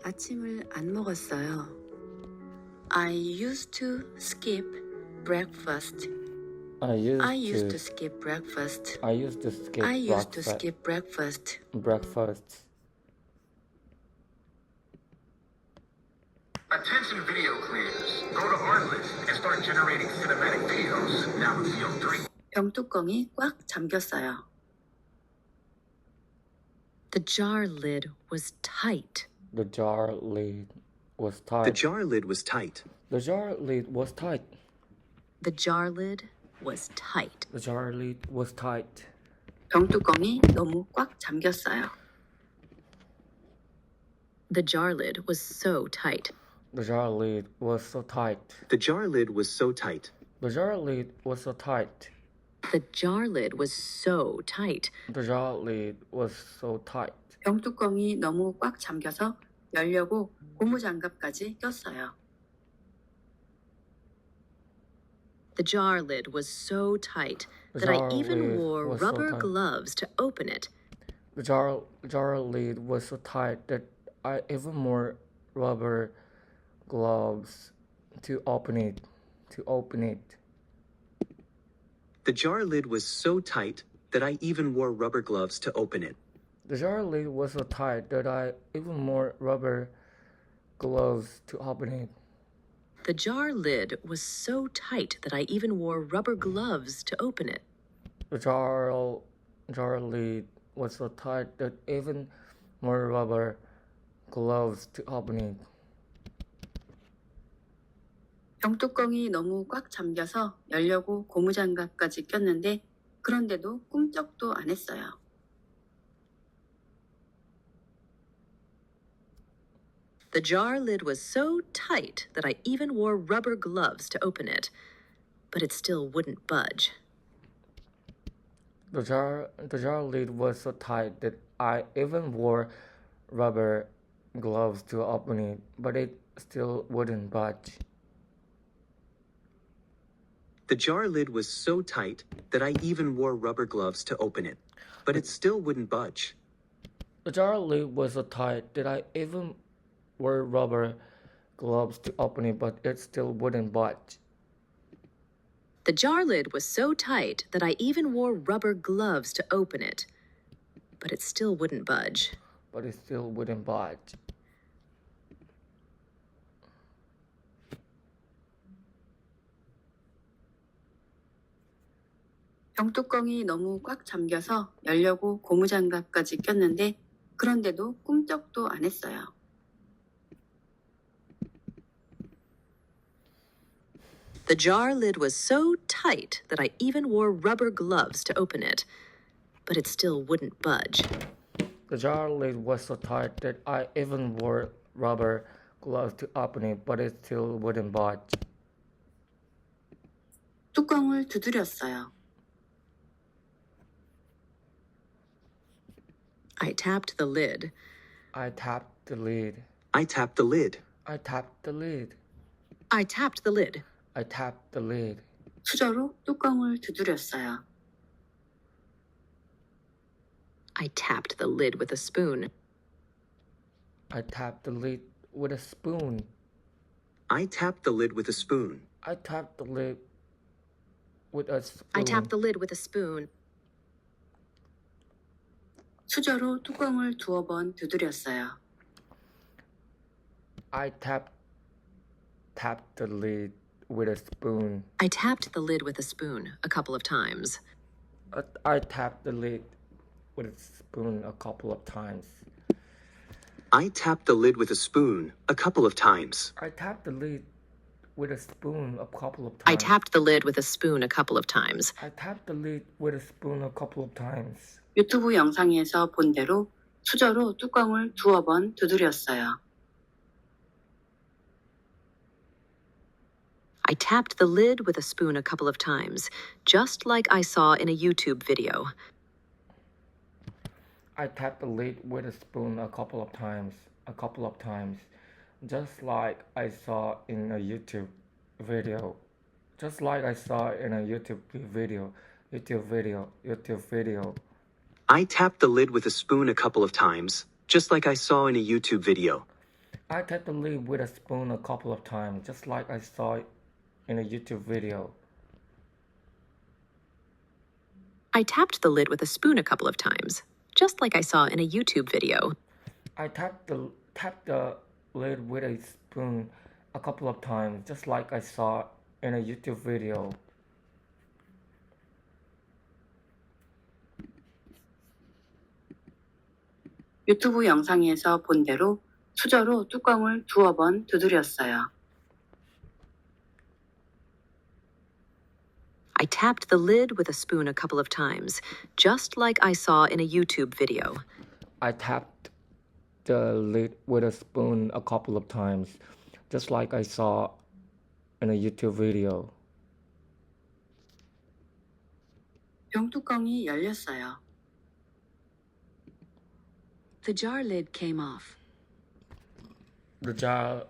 아침을 안 먹었어요. I used to skip breakfast. I used I used to to skip breakfast. I used to skip I used to skip breakfast. breakfast. Attention video creators. Go to Artlist and start generating cinematic videos now in VO3. 병뚜껑이 꽉 잠겼어요. The jar lid was tight. The jar lid was tight. The jar lid was tight. The jar lid was tight. The jar lid was tight. The jar lid was tight. 병뚜껑이 너무 꽉 잠겼어요. The jar lid was so tight. The jar lid was so tight. The jar lid was so tight. The jar lid was so tight. The jar lid was so tight. The jar lid was so tight. 병뚜껑이 너무 꽉 잠겨서 열려고 고무장갑까지 꼈어요. The jar lid was so tight The that I jar even lid wore was so rubber tight. gloves to open it. The jar lid was so tight that I even wore rubber gloves to open it. The jar lid was so tight that I even wore rubber gloves to open it. The jar lid was so tight that I even wore rubber gloves to open it. The jar lid was so tight that I even wore rubber gloves to open it. The jar lid was so tight that even more rubber gloves to open it. 병뚜껑이 너무 꽉 잠겨서 열려고 고무장갑까지 꼈는데 그런데도 꿈쩍도 안 했어요. The jar lid was so tight that I even wore rubber gloves to open it, but it still wouldn't budge. The jar lid was so tight that I even wore rubber gloves to open it, but it still wouldn't budge. The jar lid was so tight that I even wore rubber gloves to open it, but it still wouldn't budge. The jar lid was so tight that I even wore rubber gloves to open it, but it still wouldn't budge. The jar lid was so tight that I even wore rubber gloves to open it, but it still wouldn't budge. But it still wouldn't budge. 병뚜껑이 너무 꽉 잠겨서 열려고 고무장갑까지 꼈는데 그런데도 꿈쩍도 안 했어요. The jar lid was so tight that I even wore rubber gloves to open it, but it still wouldn't budge. The jar lid was so tight that I even wore rubber gloves to open it, but it still wouldn't budge. 뚜껑을 두드렸어요. I tapped the lid. I tapped the lid. I tapped the lid. I tapped the lid. I tapped the lid. I tapped the lid. 수저로 뚜껑을 두드렸어요. I tapped the lid with a spoon. I tapped the lid with a spoon. I tapped the lid with a spoon. I tapped the lid with a spoon. I tapped the lid with a spoon. 수저로 뚜껑을 두어 번 두드렸어요. I tapped the lid with a spoon. I tapped the lid with a spoon a couple of times. I tapped the lid with a spoon a couple of times. I tapped the lid with a spoon a couple of times. I tapped the lid with a spoon a couple of times. I tapped the lid with a spoon a couple of times. I tapped the lid with a spoon a couple of times. 유튜브 영상에서 본 대로 수저로 뚜껑을 두어 번 두드렸어요. I tapped the lid with a spoon a couple of times, just like I saw in a YouTube video. I tapped the lid with a spoon a couple of times, just like I saw in a YouTube video. I tapped the lid with a spoon a couple of times, just like I saw in a YouTube video. I tapped the lid with a spoon a couple of times, just like I saw it in a YouTube video. I tapped the lid with a spoon a couple of times, just like I saw in a YouTube video. I tapped the lid with a spoon a couple of times, just like I saw in a YouTube video. 유튜브 영상에서 본 대로 수저로 뚜껑을 두어 번 두드렸어요. I tapped the lid with a spoon a couple of times, just like I saw in a YouTube video. I tapped the lid with a spoon a couple of times, just like I saw in a YouTube video. 병뚜껑이 열렸어요. The jar lid came off. The jar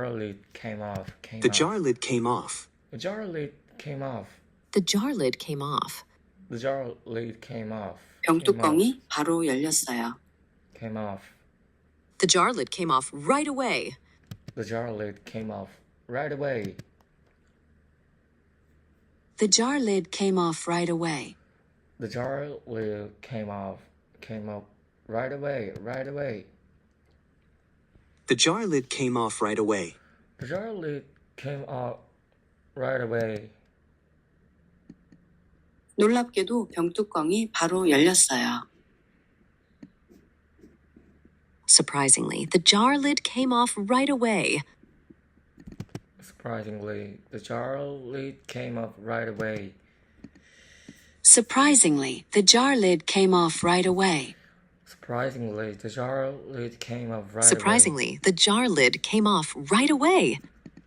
lid came off. The jar lid came off. The jar lid came off. The jar lid came off. The jar lid came off. 병뚜껑이 바로 열렸어요. Came off. The jar lid came off right away. The jar lid came off right away. The jar lid came off right away. The jar lid came off right away. The jar lid came off right away. The jar lid came off right away. 놀랍게도 병뚜껑이 바로 열렸어요. Surprisingly, the jar lid came off right away. Surprisingly, the jar lid came off right away. Surprisingly, the jar lid came off right away. Surprisingly, the jar lid came off right away. Surprisingly, the jar lid came off right away.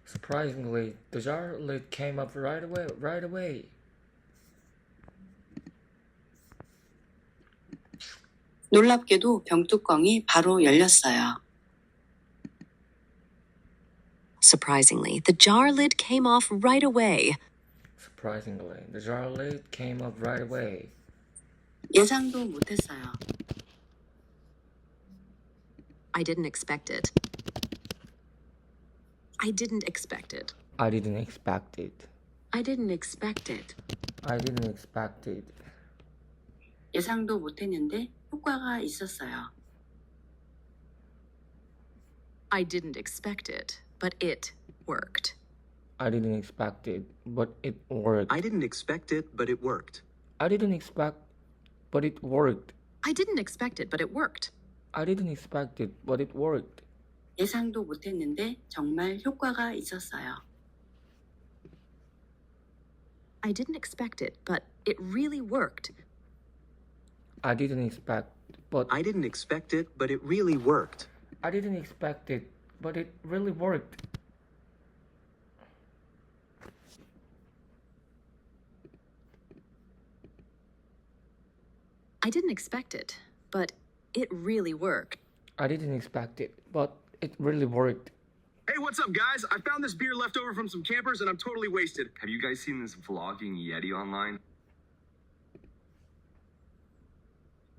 Surprisingly, the jar lid came off right away. 놀랍게도 병뚜껑이 바로 열렸어요. Surprisingly, the jar lid came off right away. Surprisingly, the jar lid came off right away. 예상도 못했어요. I didn't expect it. I didn't expect it. I didn't expect it. I didn't expect it. I didn't expect it. 예상도 못했는데 효과가 있었어요. I didn't expect it, but it worked. I didn't expect it, but it worked. I didn't expect it, but it worked. I didn't expect, but it worked. I didn't expect it, but it worked. I didn't expect it, but it worked. 예상도 못했는데 정말 효과가 있었어요. I didn't expect it, but it really worked. I didn't expect, but I didn't expect it, but it really worked. I didn't expect it, but it really worked. I didn't expect it, but it really worked. I didn't expect it, but it really worked. Hey, what's up, guys? I found this beer left over from some campers, and I'm totally wasted. Have you guys seen this vlogging Yeti online?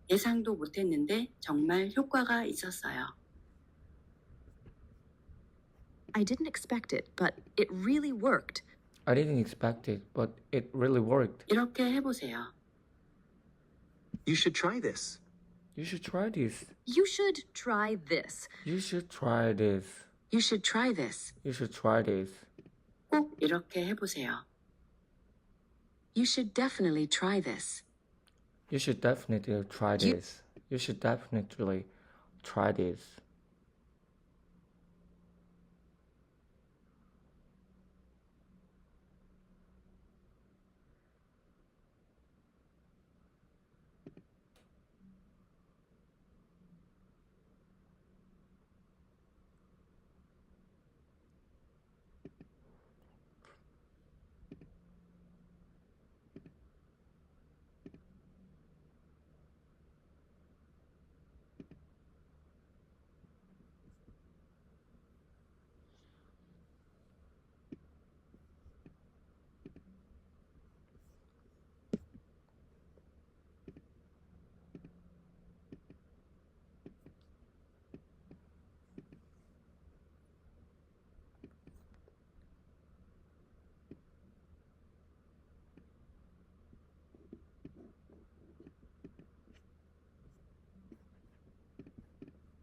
예상도 못했는데 정말 효과가 있었어요. I didn't expect it, but it really worked. I didn't expect it, but it really worked. 이렇게 해보세요. You should try this. You should try this. You should try this. You should try this. You should try this. You should try this. 꼭 이렇게 해보세요. You should definitely try this. You should definitely try this. You should definitely try this.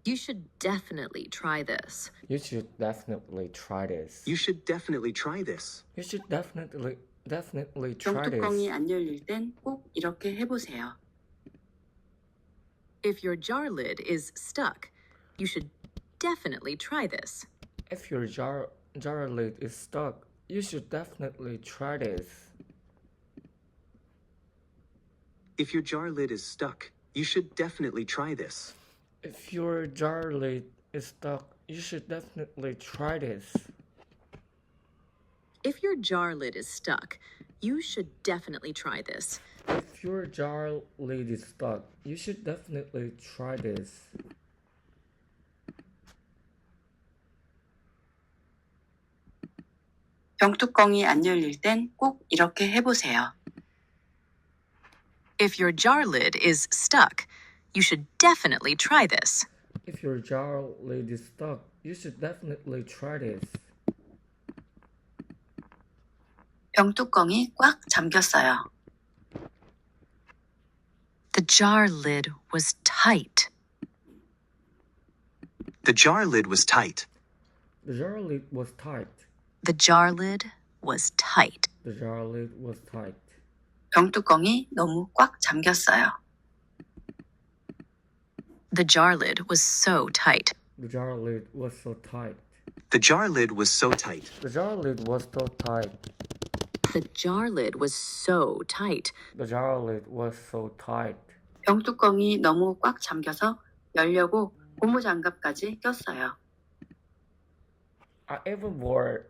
You should definitely try this. You should definitely try this. You should definitely try this. You should definitely try 병뚜껑이 this. 안 열릴 땐 꼭 이렇게 해보세요. If your jar lid is stuck, you should definitely try this. If your jar lid is stuck, you should definitely try this. If your jar lid is stuck, you should definitely try this. If your jar lid is stuck, you should definitely try this. If your jar lid is stuck, you should definitely try this. If your jar lid is stuck, you should definitely try this. 병뚜껑이 안 열릴 땐 꼭 이렇게 해보세요. If your jar lid is stuck, you should definitely try this. If your jar lid is stuck, you should definitely try this. 병뚜껑이 꽉 잠겼어요. The jar lid was tight. The jar lid was tight. The jar lid was tight. The jar lid was tight. The jar lid was tight. 병뚜껑이 너무 꽉 잠겼어요. The jar lid was so tight. The jar lid was so tight. The jar lid was so tight. The jar lid was so tight. The jar lid was so tight. The jar lid was so tight. 병뚜껑이 너무 꽉 잠겨서 열려고 고무장갑까지 꼈어요. I even wore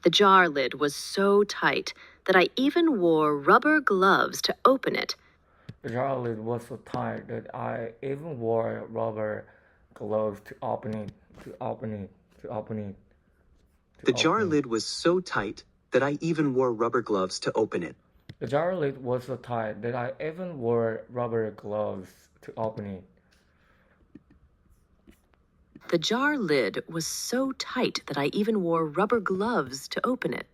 The jar lid was so tight that I even wore rubber gloves to open it. the jar lid was so tight that I even wore rubber gloves to open it. The jar lid was so tight that I even wore rubber gloves to open it. The jar lid was so tight that I even wore rubber gloves to open it. The jar lid was so tight that I even wore rubber gloves to open it.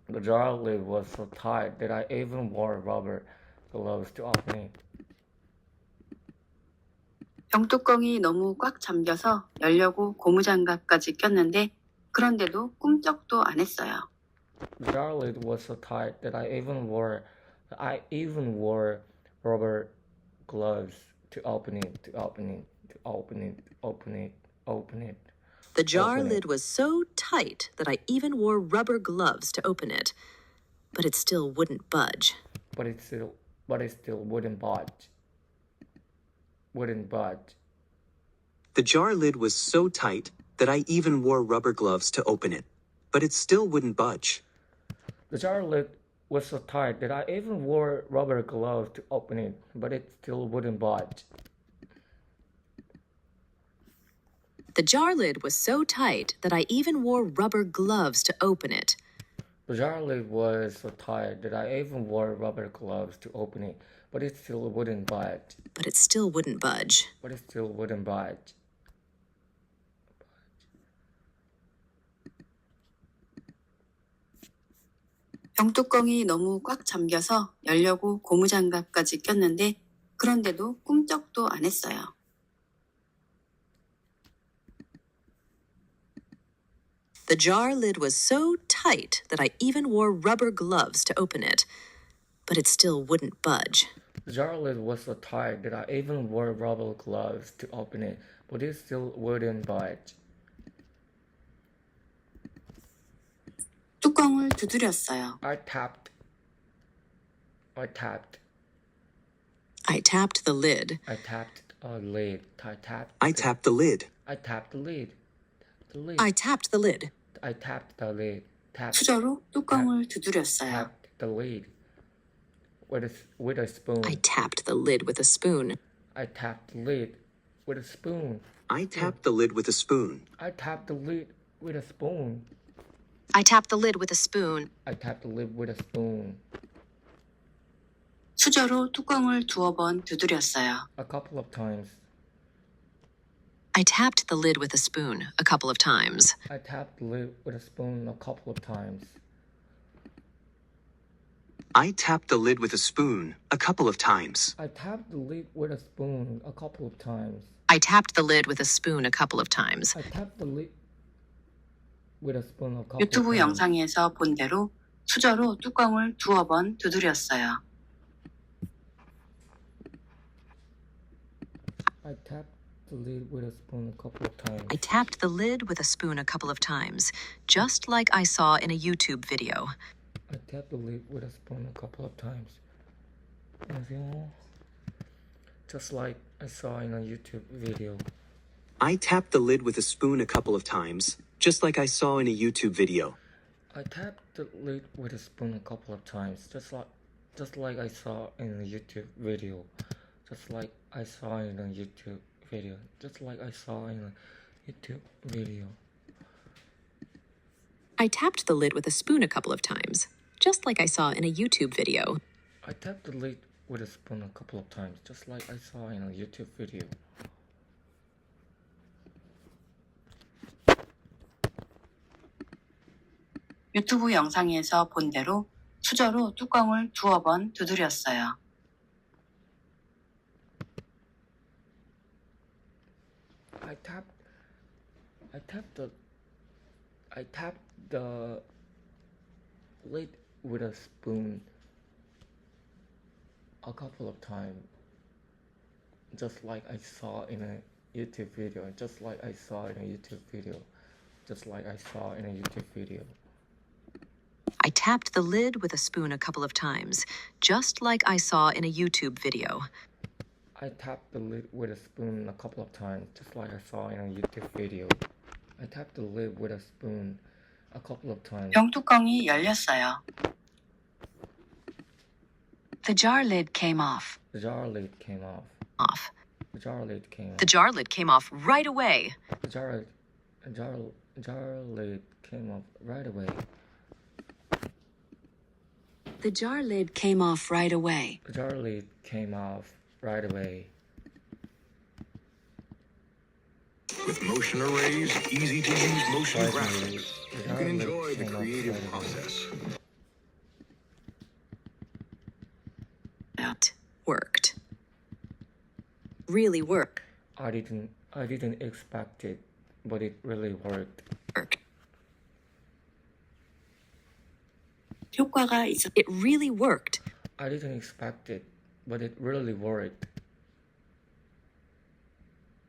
The jar lid was so tight that I even wore rubber gloves to open it. 병뚜껑이 너무 꽉 잠겨서 열려고 고무장갑까지 꼈는데 그런데도 꿈쩍도 안 했어요. The jar lid was so tight that I even wore rubber gloves to open it. The jar Open it. lid was so tight that I even wore rubber gloves to open it. But it still wouldn't budge. But it still wouldn't budge. The jar lid was so tight that I even wore rubber gloves to open it. But it still wouldn't budge. The jar lid was so tight that I even wore rubber gloves to open it, but it still wouldn't budge. The jar lid was so tight that I even wore rubber gloves to open it. The jar lid was so tight that I even wore rubber gloves to open it, but it still wouldn't budge. But it still wouldn't budge. 병뚜껑이 너무 꽉 잠겨서 열려고 고무장갑까지 꼈는데 그런데도 꿈쩍도 안 했어요. The jar lid was so tight that I even wore rubber gloves to open it. But it still wouldn't budge. The jar lid was so tight that I even wore rubber gloves to open it, but it still wouldn't budge. 뚜껑을 두드렸어요. I tapped I tapped the lid. a lid. I tapped the lid. I tapped the lid. I tapped the lid. I tapped the lid. 수저로 뚜껑을 두드렸어요. Tapped the lid with a spoon. I tapped the lid with a spoon. I tapped the lid with a spoon. I tapped the lid with a spoon. I tapped the lid with a spoon. I tapped the lid with a spoon. I tapped the lid with a spoon. 수저로 뚜껑을 두어 번 두드렸어요. A couple of times. I tapped the lid with a spoon a couple of times. I tapped the lid with a spoon a couple of times. I tapped the lid with a spoon a couple of times. I tapped the lid with a spoon a couple of times. I tapped the lid with a spoon a couple of times. I tapped the lid with a spoon a couple 유튜브 of times. 영상에서 본 대로 수저로 뚜껑을 두어 번 두드렸어요. I tapped the lid with a spoon a couple of times. I tapped the lid with a spoon a couple of times, just like I saw in a YouTube video. I tapped the lid with a spoon a couple of times. 안녕하세요. Just like I saw in a YouTube video. I tapped the lid with a spoon a couple of times, just like I saw in a YouTube video. I tapped the lid with a spoon a couple of times, just like I saw in a YouTube video. Just like I saw in a YouTube video. Just like I saw in a YouTube video. I tapped the lid with a spoon a couple of times, just like I saw in a YouTube video. I tapped the lid with a spoon a couple of times, just like I saw in a YouTube video. 유튜브 영상에서 본 대로 수저로 뚜껑을 두어 번 두드렸어요. I tapped the lid with a spoon a couple of times, just like I saw in a YouTube video. Just like I saw in a YouTube video. Just like I saw in a YouTube video. I tapped the lid with a spoon a couple of times, just like I saw in a YouTube video. I tapped the lid with a spoon a couple of times, just like I saw in a YouTube video. I tapped the lid with a spoon a couple of times. 병뚜껑이 열렸어요. The jar lid came off. The jar lid came off. Off. The jar lid came off. The jar lid came off right away. The jar lid came off right away. The jar lid came off right away. The jar lid came off right away. With motion arrays, easy to use motion Right graphics, away. The you jar can lid enjoy the came off creative right away. process. It worked. Really worked. I didn't expect it, but it really worked. 효과가 있었. It really worked. I didn't expect it, but it really worked.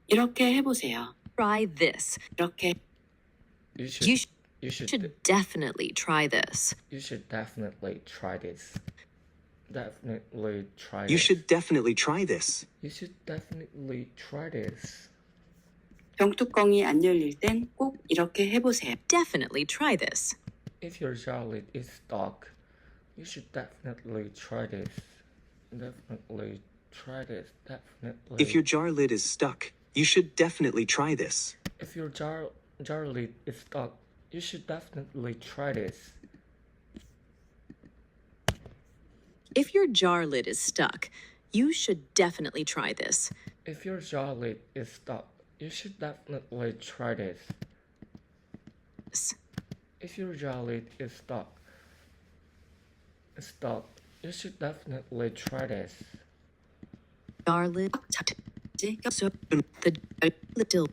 이렇게 해보세요. Try this. 이렇게 You should. You You should. should definitely try this. You should definitely try this. Definitely try You this. should definitely try this. You should definitely try this. 병뚜껑이 안 열릴 땐 꼭 이렇게 해보세요. Definitely try this. If your jar lid is stuck, you should definitely try this. Definitely try this. Definitely. If your jar lid is stuck, you should definitely try this. If your jar lid is stuck, you should definitely try this. If your jar lid is stuck, you should definitely try this. If your jar lid is stuck, you should definitely try this. If your jar lid is stuck, you should definitely try this. Jar lid. So the lid still